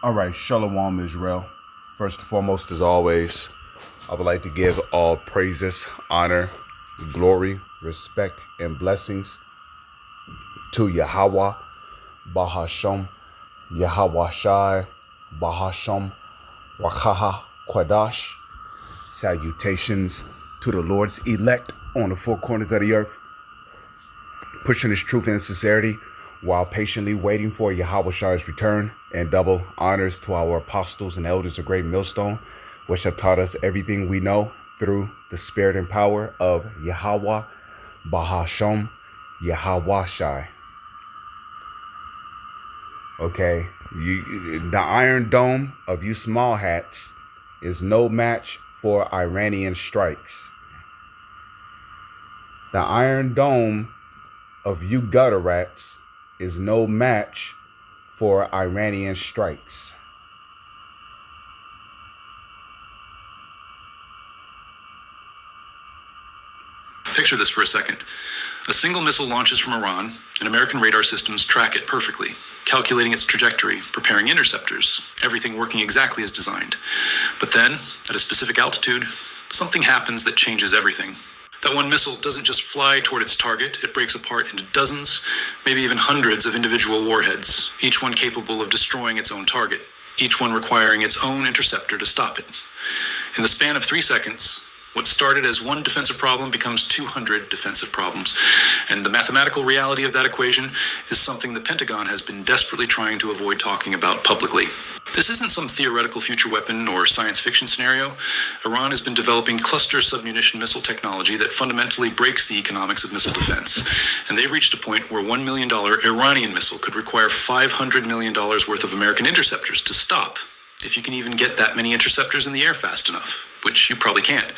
All right, Shalom Israel. First and foremost, as always, I would like to give all praises, honor, glory, respect, and blessings to Yahweh, Bahasham, Yahweh Shai, Bahasham, Wakaha, Quadash. Salutations to the Lord's elect on the four corners of the earth, pushing his truth and sincerity while patiently waiting for Yahweh Shai's return, and double honors to our apostles and elders of Great Millstone, which have taught us everything we know through the spirit and power of Yahweh, Bahasham, Yahweh Shai. Okay, the Iron Dome of you small hats is no match for Iranian strikes. The Iron Dome of you gutter rats is no match for Iranian strikes. Picture this for a second. A single missile launches from Iran, and American radar systems track it perfectly, calculating its trajectory, preparing interceptors, everything working exactly as designed. But then, at a specific altitude, something happens that changes everything. That one missile doesn't just fly toward its target, it breaks apart into dozens, maybe even hundreds of individual warheads, each one capable of destroying its own target, each one requiring its own interceptor to stop it. In the span of 3 seconds, what started as one defensive problem becomes 200 defensive problems. And the mathematical reality of that equation is something the Pentagon has been desperately trying to avoid talking about publicly. This isn't some theoretical future weapon or science fiction scenario. Iran has been developing cluster submunition missile technology that fundamentally breaks the economics of missile defense. And they've reached a point where $1 million Iranian missile could require $500 million worth of American interceptors to stop, if you can even get that many interceptors in the air fast enough, which you probably can't.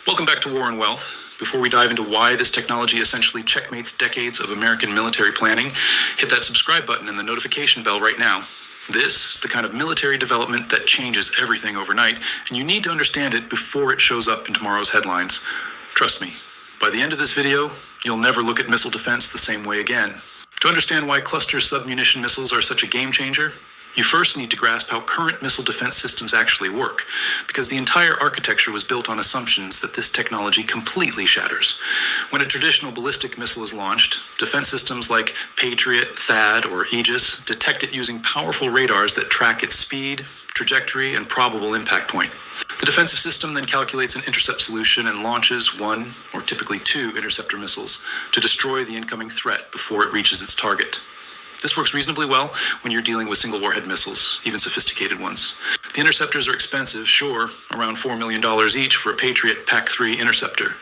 Welcome back to War and Wealth. Before we dive into why this technology essentially checkmates decades of American military planning, hit that subscribe button and the notification bell right now. This is the kind of military development that changes everything overnight, and you need to understand it before it shows up in tomorrow's headlines. Trust me, by the end of this video, you'll never look at missile defense the same way again. To understand why cluster submunition missiles are such a game changer, you first need to grasp how current missile defense systems actually work, because the entire architecture was built on assumptions that this technology completely shatters. When a traditional ballistic missile is launched, defense systems like Patriot, THAAD, or Aegis detect it using powerful radars that track its speed, trajectory, and probable impact point. The defensive system then calculates an intercept solution and launches one, or typically two, interceptor missiles to destroy the incoming threat before it reaches its target. This works reasonably well when you're dealing with single warhead missiles, even sophisticated ones. The interceptors are expensive, sure, around $4 million each for a Patriot PAC-3 interceptor.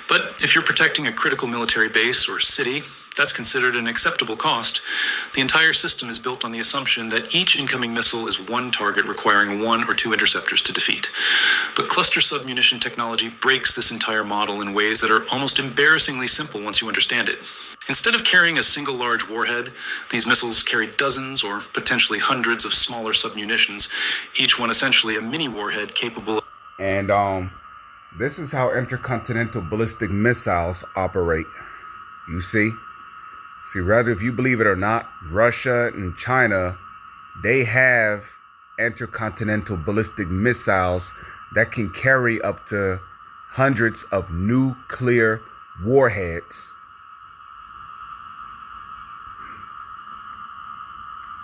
But if you're protecting a critical military base or city, that's considered an acceptable cost. The entire system is built on the assumption that each incoming missile is one target requiring one or two interceptors to defeat. But cluster submunition technology breaks this entire model in ways that are almost embarrassingly simple once you understand it. Instead of carrying a single large warhead, these missiles carry dozens or potentially hundreds of smaller submunitions, each one essentially a mini warhead capable of... And this is how intercontinental ballistic missiles operate. You see, rather, if you believe it or not, Russia and China, they have intercontinental ballistic missiles that can carry up to hundreds of nuclear warheads.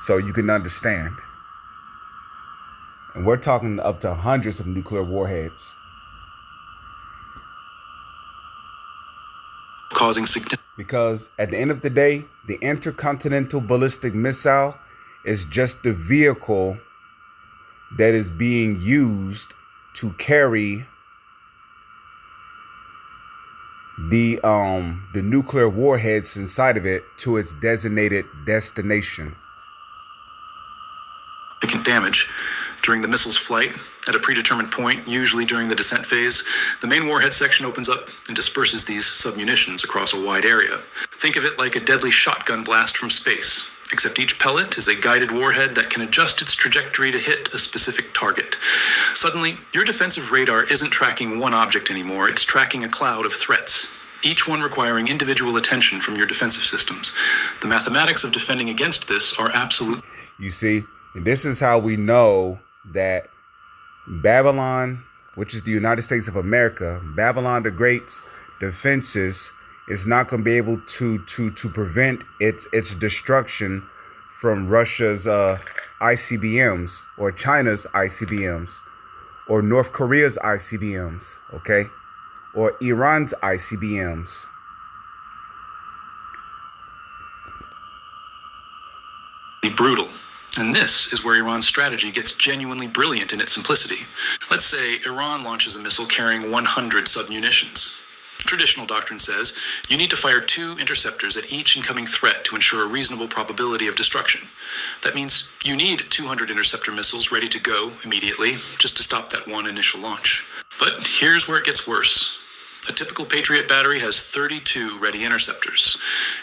So you can understand. And we're talking up to hundreds of nuclear warheads. Causing significant... Because at the end of the day, the intercontinental ballistic missile is just the vehicle that is being used to carry the nuclear warheads inside of it to its designated destination. Damage during the missile's flight at a predetermined point, usually during the descent phase. The main warhead section opens up and disperses these submunitions across a wide area. Think of it like a deadly shotgun blast from space, except each pellet is a guided warhead that can adjust its trajectory to hit a specific target. Suddenly, your defensive radar isn't tracking one object anymore, it's tracking a cloud of threats, each one requiring individual attention from your defensive systems. The mathematics of defending against this are absolute. You see, And this is how we know that Babylon, which is the United States of America, Babylon the Great's defenses is not going to be able to prevent its destruction from Russia's ICBMs or China's ICBMs or North Korea's ICBMs, okay, or Iran's ICBMs. Brutal. And this is where Iran's strategy gets genuinely brilliant in its simplicity. Let's say Iran launches a missile carrying 100 submunitions. Traditional doctrine says you need to fire 2 interceptors at each incoming threat to ensure a reasonable probability of destruction. That means you need 200 interceptor missiles ready to go immediately just to stop that one initial launch. But here's where it gets worse. A typical Patriot battery has 32 ready interceptors.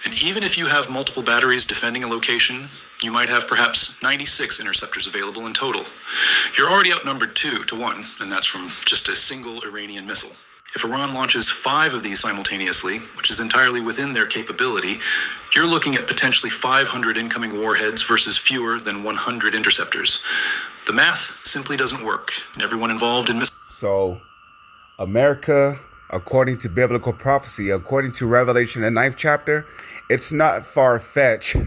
And even if you have multiple batteries defending a location, you might have perhaps 96 interceptors available in total. You're already outnumbered 2 to 1, and that's from just a single Iranian missile. If Iran launches 5 of these simultaneously, which is entirely within their capability, you're looking at potentially 500 incoming warheads versus fewer than 100 interceptors. The math simply doesn't work, and everyone involved in So, America, according to biblical prophecy, according to Revelation, the 9th chapter, it's not far-fetched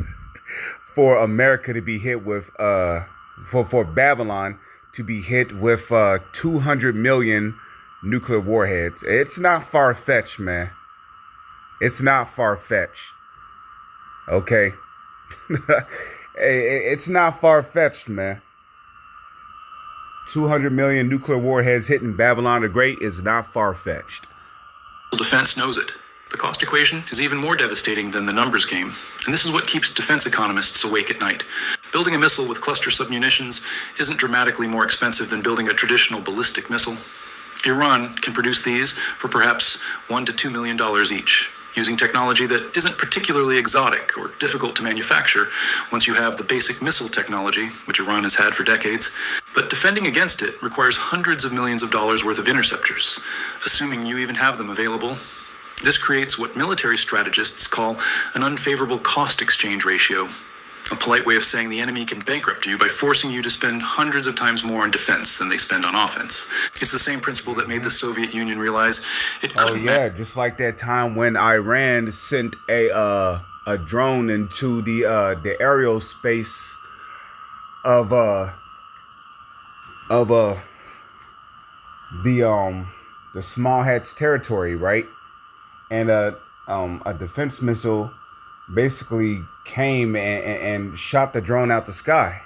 for America to be hit with, for Babylon to be hit with 200 million nuclear warheads. It's not far-fetched, man. It's not far-fetched. Okay? It's not far-fetched, man. 200 million nuclear warheads hitting Babylon the Great is not far-fetched. Defense knows it. The cost equation is even more devastating than the numbers game, and this is what keeps defense economists awake at night. Building a missile with cluster submunitions isn't dramatically more expensive than building a traditional ballistic missile. Iran can produce these for perhaps $1 to $2 million each, using technology that isn't particularly exotic or difficult to manufacture once you have the basic missile technology, which Iran has had for decades. But defending against it requires hundreds of millions of dollars worth of interceptors, assuming you even have them available. This creates what military strategists call an unfavorable cost exchange ratio, a polite way of saying the enemy can bankrupt you by forcing you to spend hundreds of times more on defense than they spend on offense. It's the same principle that made the Soviet Union realize it couldn't. Oh yeah, just like that time when Iran sent a drone into the aerial space of the Small Hats territory, right? And a defense missile basically came and shot the drone out the sky.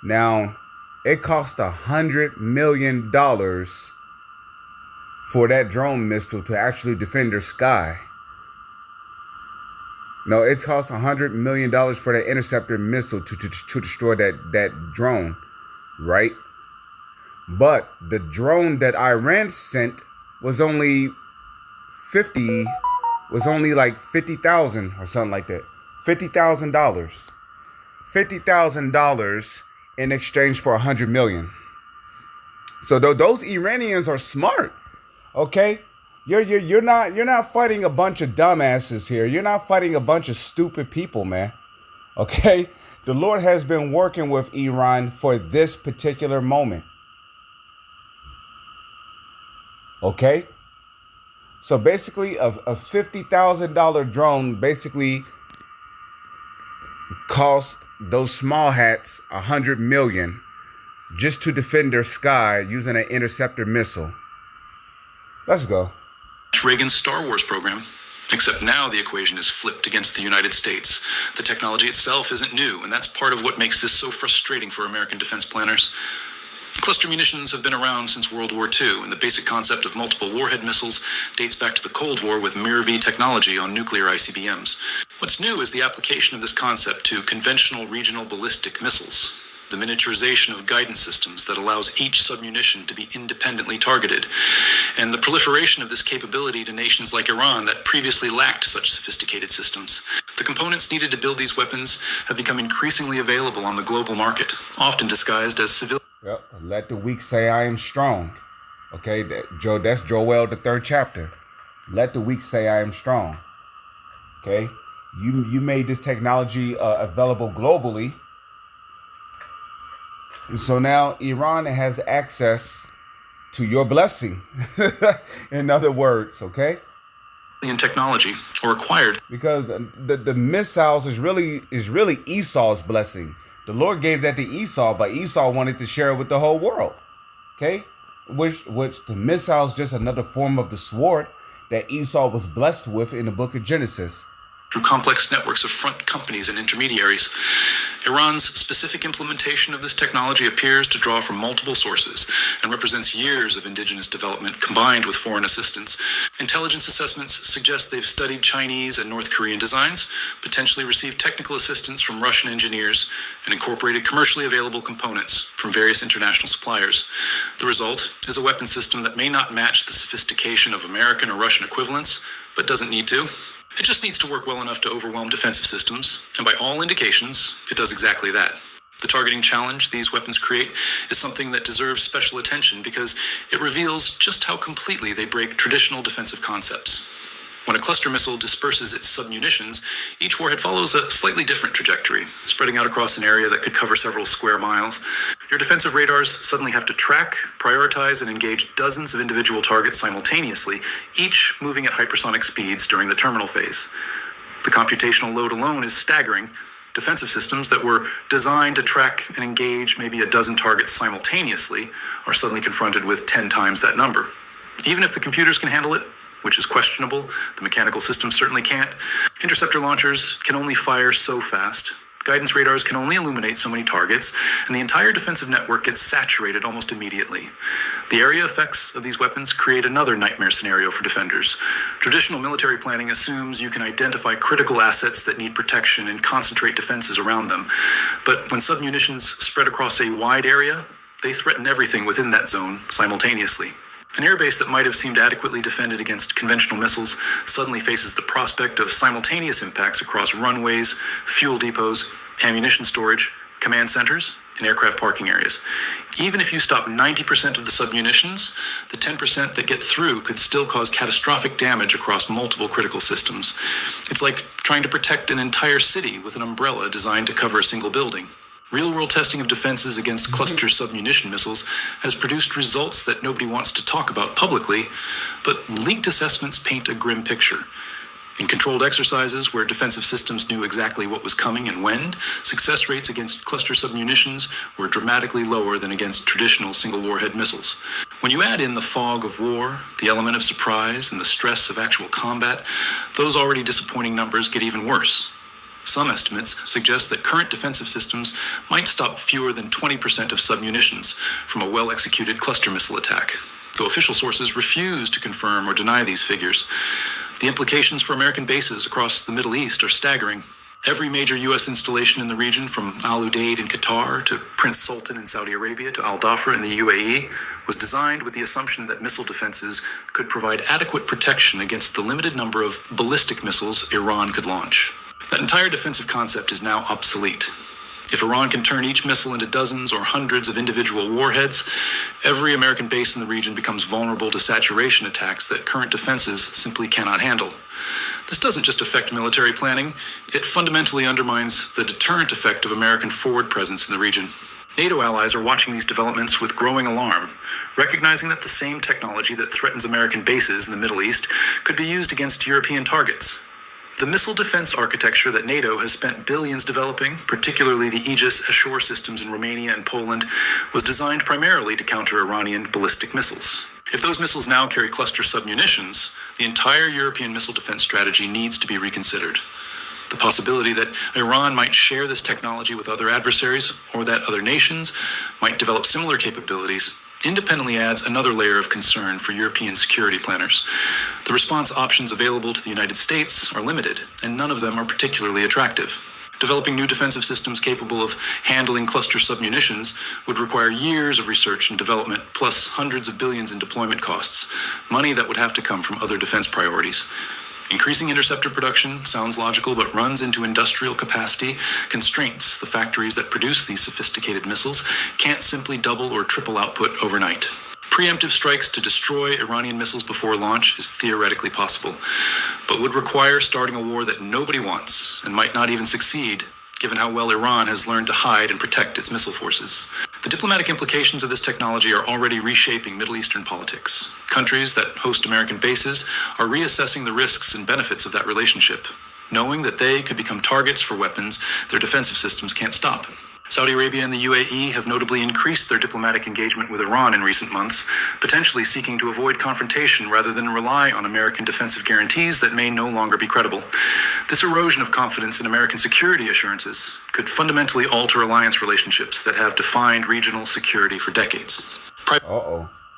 Now, it cost $100 million for that drone missile to actually defend their sky. No, it cost $100 million for that interceptor missile to destroy that drone, right? But the drone that Iran sent was only like 50,000 or something like that. $50,000. $50,000 in exchange for 100 million. So those Iranians are smart. Okay? You're not fighting a bunch of dumbasses here. You're not fighting a bunch of stupid people, man. Okay? The Lord has been working with Iran for this particular moment. Okay? So basically, a $50,000 drone basically cost those Small Hats 100 million just to defend their sky using an interceptor missile. Let's go. Reagan's Star Wars program. Except now the equation is flipped against the United States. The technology itself isn't new, and that's part of what makes this so frustrating for American defense planners. Cluster munitions have been around since World War II, and the basic concept of multiple warhead missiles dates back to the Cold War with MIR-V technology on nuclear ICBMs. What's new is the application of this concept to conventional regional ballistic missiles, the miniaturization of guidance systems that allows each submunition to be independently targeted, and the proliferation of this capability to nations like Iran that previously lacked such sophisticated systems. The components needed to build these weapons have become increasingly available on the global market, often disguised as civilian. Yep. Let the weak say I am strong. Okay, that's Joel, the 3rd chapter. Let the weak say I am strong. Okay, you made this technology available globally. So now Iran has access to your blessing. In other words, okay? In technology or acquired. Because the missiles is really Esau's blessing. The Lord gave that to Esau, but Esau wanted to share it with the whole world. Okay? Which the missiles just another form of the sword that Esau was blessed with in the book of Genesis. Through complex networks of front companies and intermediaries. Iran's specific implementation of this technology appears to draw from multiple sources and represents years of indigenous development combined with foreign assistance. Intelligence assessments suggest they've studied Chinese and North Korean designs, potentially received technical assistance from Russian engineers, and incorporated commercially available components from various international suppliers. The result is a weapon system that may not match the sophistication of American or Russian equivalents, but doesn't need to. It just needs to work well enough to overwhelm defensive systems, and by all indications, it does exactly that. The targeting challenge these weapons create is something that deserves special attention because it reveals just how completely they break traditional defensive concepts. When a cluster missile disperses its submunitions, each warhead follows a slightly different trajectory, spreading out across an area that could cover several square miles. Your defensive radars suddenly have to track, prioritize, and engage dozens of individual targets simultaneously, each moving at hypersonic speeds during the terminal phase. The computational load alone is staggering. Defensive systems that were designed to track and engage maybe a dozen targets simultaneously are suddenly confronted with 10 times that number. Even if the computers can handle it, which is questionable, the mechanical system certainly can't. Interceptor launchers can only fire so fast. Guidance radars can only illuminate so many targets, and the entire defensive network gets saturated almost immediately. The area effects of these weapons create another nightmare scenario for defenders. Traditional military planning assumes you can identify critical assets that need protection and concentrate defenses around them. But when submunitions spread across a wide area, they threaten everything within that zone simultaneously. An airbase that might have seemed adequately defended against conventional missiles suddenly faces the prospect of simultaneous impacts across runways, fuel depots, ammunition storage, command centers, and aircraft parking areas. Even if you stop 90% of the submunitions, the 10% that get through could still cause catastrophic damage across multiple critical systems. It's like trying to protect an entire city with an umbrella designed to cover a single building. Real-world testing of defenses against cluster submunition missiles has produced results that nobody wants to talk about publicly, but leaked assessments paint a grim picture. In controlled exercises where defensive systems knew exactly what was coming and when, success rates against cluster submunitions were dramatically lower than against traditional single-warhead missiles. When you add in the fog of war, the element of surprise, and the stress of actual combat, those already disappointing numbers get even worse. Some estimates suggest that current defensive systems might stop fewer than 20% of submunitions from a well-executed cluster missile attack, though official sources refuse to confirm or deny these figures. The implications for American bases across the Middle East are staggering. Every major U.S. installation in the region, from Al Udeid in Qatar to Prince Sultan in Saudi Arabia to Al Dhafra in the UAE, was designed with the assumption that missile defenses could provide adequate protection against the limited number of ballistic missiles Iran could launch. That entire defensive concept is now obsolete. If Iran can turn each missile into dozens or hundreds of individual warheads, every American base in the region becomes vulnerable to saturation attacks that current defenses simply cannot handle. This doesn't just affect military planning, it fundamentally undermines the deterrent effect of American forward presence in the region. NATO allies are watching these developments with growing alarm, recognizing that the same technology that threatens American bases in the Middle East could be used against European targets. The missile defense architecture that NATO has spent billions developing, particularly the Aegis Ashore systems in Romania and Poland, was designed primarily to counter Iranian ballistic missiles. If those missiles now carry cluster submunitions, the entire European missile defense strategy needs to be reconsidered. The possibility that Iran might share this technology with other adversaries, or that other nations might develop similar capabilities, independently adds another layer of concern for European security planners. The response options available to the United States are limited, and none of them are particularly attractive. Developing new defensive systems capable of handling cluster submunitions would require years of research and development, plus hundreds of billions in deployment costs, money that would have to come from other defense priorities. Increasing interceptor production sounds logical, but runs into industrial capacity constraints. The factories that produce these sophisticated missiles can't simply double or triple output overnight. Preemptive strikes to destroy Iranian missiles before launch is theoretically possible, but would require starting a war that nobody wants and might not even succeed, given how well Iran has learned to hide and protect its missile forces. The diplomatic implications of this technology are already reshaping Middle Eastern politics. Countries that host American bases are reassessing the risks and benefits of that relationship, knowing that they could become targets for weapons their defensive systems can't stop. Saudi Arabia and the UAE have notably increased their diplomatic engagement with Iran in recent months, potentially seeking to avoid confrontation rather than rely on American defensive guarantees that may no longer be credible. This erosion of confidence in American security assurances could fundamentally alter alliance relationships that have defined regional security for decades.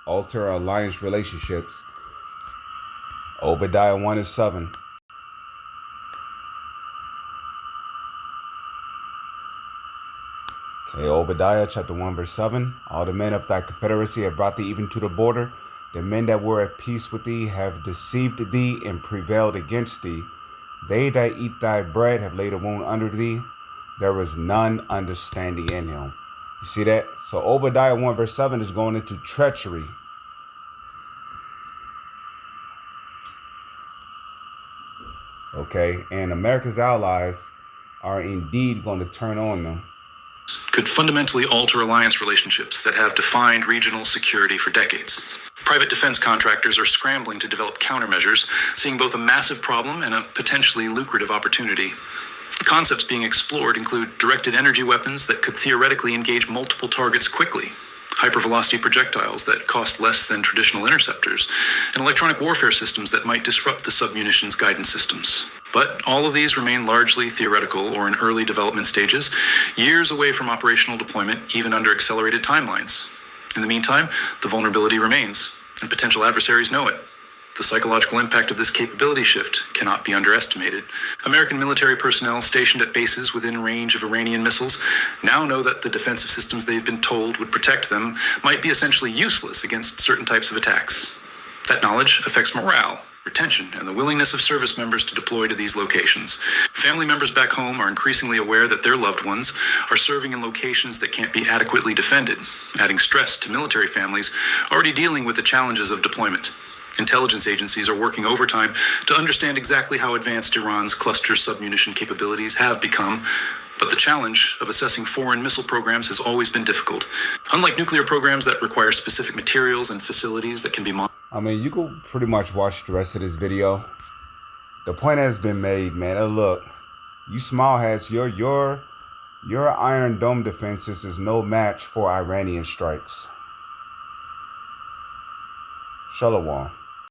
Alter alliance relationships. Obadiah 1:7. Okay, Obadiah chapter 1 verse 7. All the men of thy confederacy have brought thee even to the border. The men that were at peace with thee have deceived thee and prevailed against thee. They that eat thy bread have laid a wound under thee. There is none understanding in him. You see that? So Obadiah 1 verse 7 is going into treachery. Okay, and America's allies are indeed going to turn on them. Could fundamentally alter alliance relationships that have defined regional security for decades. Private defense contractors are scrambling to develop countermeasures, seeing both a massive problem and a potentially lucrative opportunity. Concepts being explored include directed energy weapons that could theoretically engage multiple targets quickly, hypervelocity projectiles that cost less than traditional interceptors, and electronic warfare systems that might disrupt the submunitions guidance systems. But all of these remain largely theoretical or in early development stages, years away from operational deployment, even under accelerated timelines. In the meantime, the vulnerability remains, and potential adversaries know it. The psychological impact of this capability shift cannot be underestimated. American military personnel stationed at bases within range of Iranian missiles now know that the defensive systems they've been told would protect them might be essentially useless against certain types of attacks. That knowledge affects morale, retention, and the willingness of service members to deploy to these locations. Family members back home are increasingly aware that their loved ones are serving in locations that can't be adequately defended, adding stress to military families already dealing with the challenges of deployment. Intelligence agencies are working overtime to understand exactly how advanced Iran's cluster submunition capabilities have become, but the challenge of assessing foreign missile programs has always been difficult. Unlike nuclear programs that require specific materials and facilities that can be you can pretty much watch the rest of this video. The point has been made, man. Look, you small hats, your Iron Dome defenses is no match for Iranian strikes. Shalom.